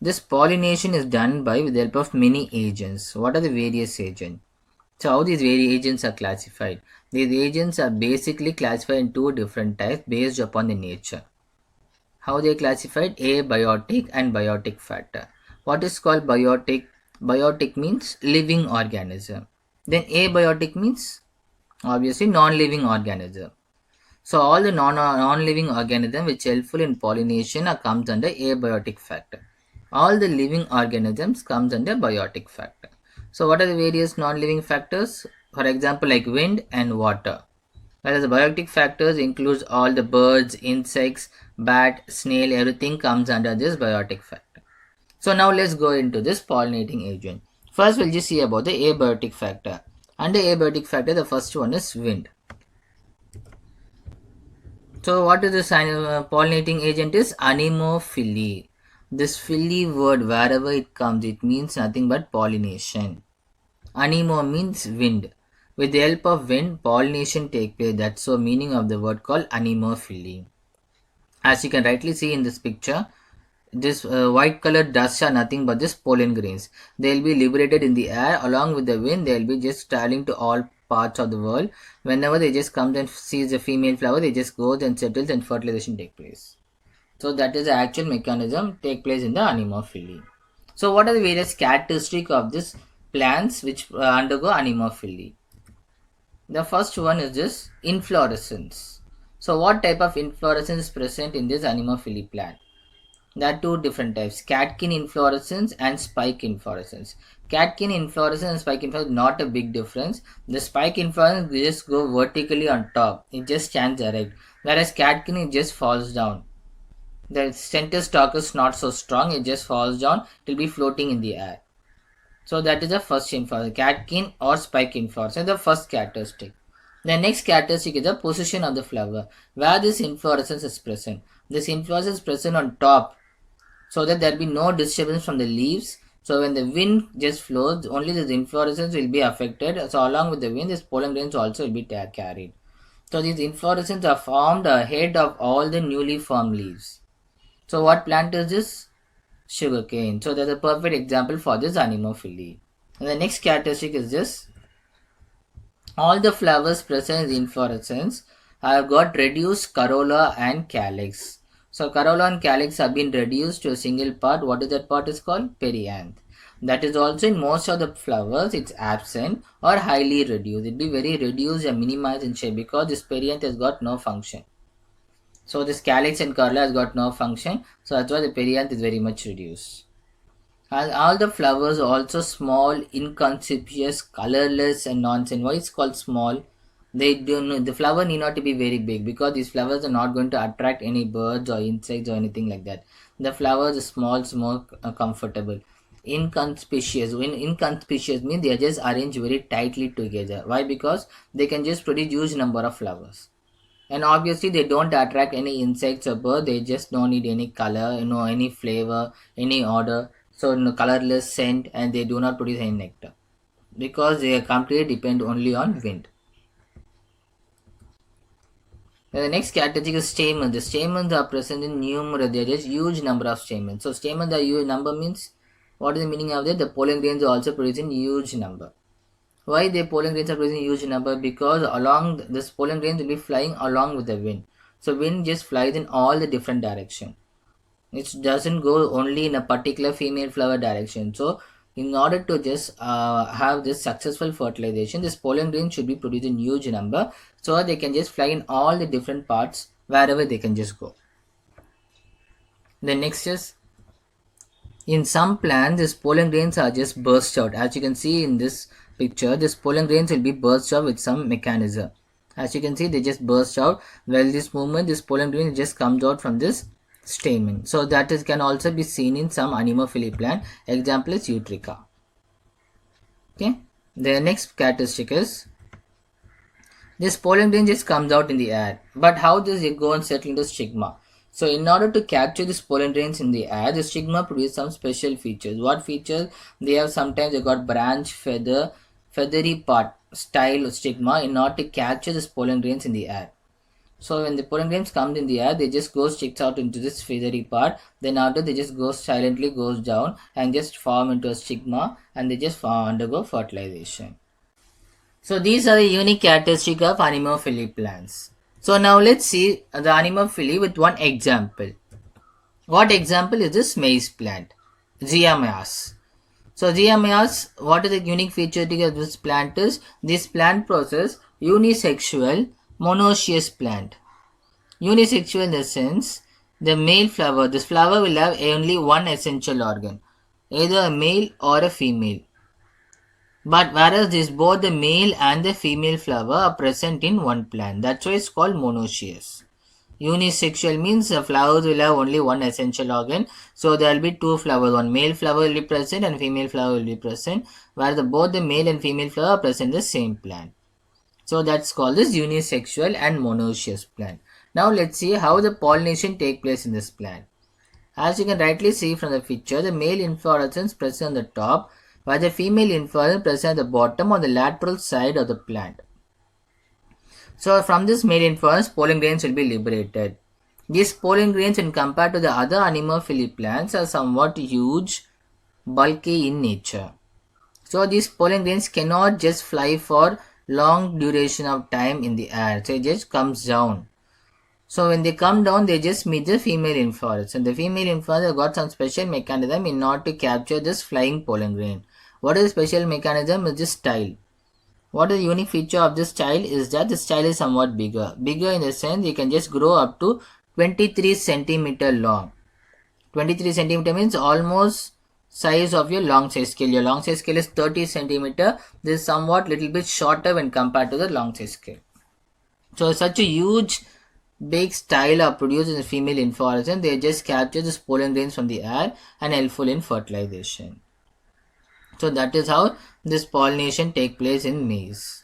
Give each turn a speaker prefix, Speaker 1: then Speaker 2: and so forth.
Speaker 1: This pollination is done with the help of many agents. What are the various agents? So how these various agents are classified? These agents are basically classified in two different types based upon the nature. How they are classified? Abiotic and biotic factor. What is called biotic? Biotic means living organism. Then abiotic means obviously non-living organism. So all the non-living organism which helpful in pollination comes under abiotic factor. All the living organisms comes under biotic factor. So what are the various non-living factors? For example, like wind and water. Whereas the biotic factors includes all the birds, insects, bat, snail, everything comes under this biotic factor. So now let's go into this pollinating agent. First we'll just see about the abiotic factor. Under abiotic factor, the first one is wind. So what is this pollinating agent is anemophily. This phily word, wherever it comes, it means nothing but pollination. Anemo means wind. With the help of wind, pollination take place. That's the meaning of the word called anemophily. As you can rightly see in this picture, this white colored dust are nothing but just pollen grains. They will be liberated in the air along with the wind. They will be just traveling to all parts of the world. Whenever they just come and sees the female flower, they just go and settles and fertilization take place. So that is the actual mechanism take place in the anemophily. So what are the various characteristics of this plants which undergo anemophily? The first one is this inflorescence. So what type of inflorescence is present in this anemophily plant? There are two different types, catkin inflorescence and spike inflorescence. Catkin inflorescence and spike inflorescence, not a big difference. The spike inflorescence just go vertically on top. It just stands erect. Whereas catkin, it just falls down. The center stalk is not so strong. It just falls down. It will be floating in the air. So that is the first inflorescence. Catkin or spike inflorescence, the first characteristic. The next characteristic is the position of the flower. Where this inflorescence is present. This inflorescence is present on top, so that there will be no disturbance from the leaves. So when the wind just flows, only the inflorescence will be affected. So along with the wind, this pollen grains also will be carried. So these inflorescences are formed ahead of all the newly formed leaves. So what plant is this? Sugarcane. So that's a perfect example for this anemophily. And the next characteristic is this. All the flowers present in the inflorescence have got reduced corolla and calyx. So corolla and calyx have been reduced to a single part. What is that part is called? Perianth. That is also in most of the flowers it's absent or highly reduced. It will be very reduced and minimized in shape because this perianth has got no function. So this calyx and corolla has got no function. So that's why the perianth is very much reduced. And all the flowers are also small, inconspicuous, colorless, and nonsense. Why it's called small? They don't. The flower need not to be very big because these flowers are not going to attract any birds or insects or anything like that. The flowers are small, more comfortable. Inconspicuous. When inconspicuous means they are just arranged very tightly together. Why? Because they can just produce huge number of flowers. And obviously they don't attract any insects or birds. They just don't need any color, any flavor, any odor. So no colorless scent, and they do not produce any nectar because they completely depend only on wind. And the next category is stamens. The stamens are present in numerous. There is huge number of stamens. So stamens are huge number means what is the meaning of that? The pollen grains are also producing huge number. Why the pollen grains are producing huge number? Because along this pollen grains will be flying along with the wind. So wind just flies in all the different direction. It doesn't go only in a particular female flower direction. So in order to just have this successful fertilization, this pollen grain should be produced in huge number, so they can just fly in all the different parts wherever they can just go. The next is, in some plants, these pollen grains are just burst out. As you can see in this picture, this pollen grains will be burst out with some mechanism. As you can see, they just burst out. Well, this movement, this pollen grain just comes out from this stamen. So that is can also be seen in some anemophily plant. Example is Eutrica. Okay. The next characteristic is, this pollen grain just comes out in the air. But how does it go and settle into stigma? So in order to capture this pollen grains in the air, the stigma produces some special features. What features? They have sometimes they got branch, feathery part style stigma in order to capture this pollen grains in the air. So when the pollen grains come in the air, they just go sticks out into this feathery part. Then after they just go silently goes down and just form into a stigma, and they just undergo fertilization. So these are the unique characteristic of anemophily plants. So now let's see the anemophily with one example. What example is this maize plant? Ziamayas. So Ziamayas, what is the unique feature of this plant is this plant process unisexual monoecious plant. Unisexual in the sense the male flower, this flower will have only one essential organ, either a male or a female. But whereas this both the male and the female flower are present in one plant, that's why it's called monoecious. Unisexual means the flowers will have only one essential organ, so there will be two flowers. One male flower will be present and female flower will be present, where both the male and female flower are present in the same plant. So that's called this unisexual and monoecious plant. Now let's see how the pollination take place in this plant. As you can rightly see from the picture, the male inflorescence present on the top, while the female inflorescence present at the bottom on the lateral side of the plant. So from this male inflorescence, pollen grains will be liberated. These pollen grains, when compared to the other anemophily plants, are somewhat huge, bulky in nature. So these pollen grains cannot just fly for long duration of time in the air. So it just comes down. So when they come down, they just meet the female inflorescence. And the female inflorescence got some special mechanism in order to capture this flying pollen grain. What is the special mechanism? Is this style. What is the unique feature of this style is that the style is somewhat bigger. Bigger in the sense you can just grow up to 23 centimeter long. 23 centimeter means almost size of your long size scale. Your long size scale is 30 centimeter. This is somewhat little bit shorter when compared to the long size scale. So such a huge big style are produced in the female inflorescence. They just capture the pollen grains from the air and helpful in fertilization. So that is how this pollination take place in maize.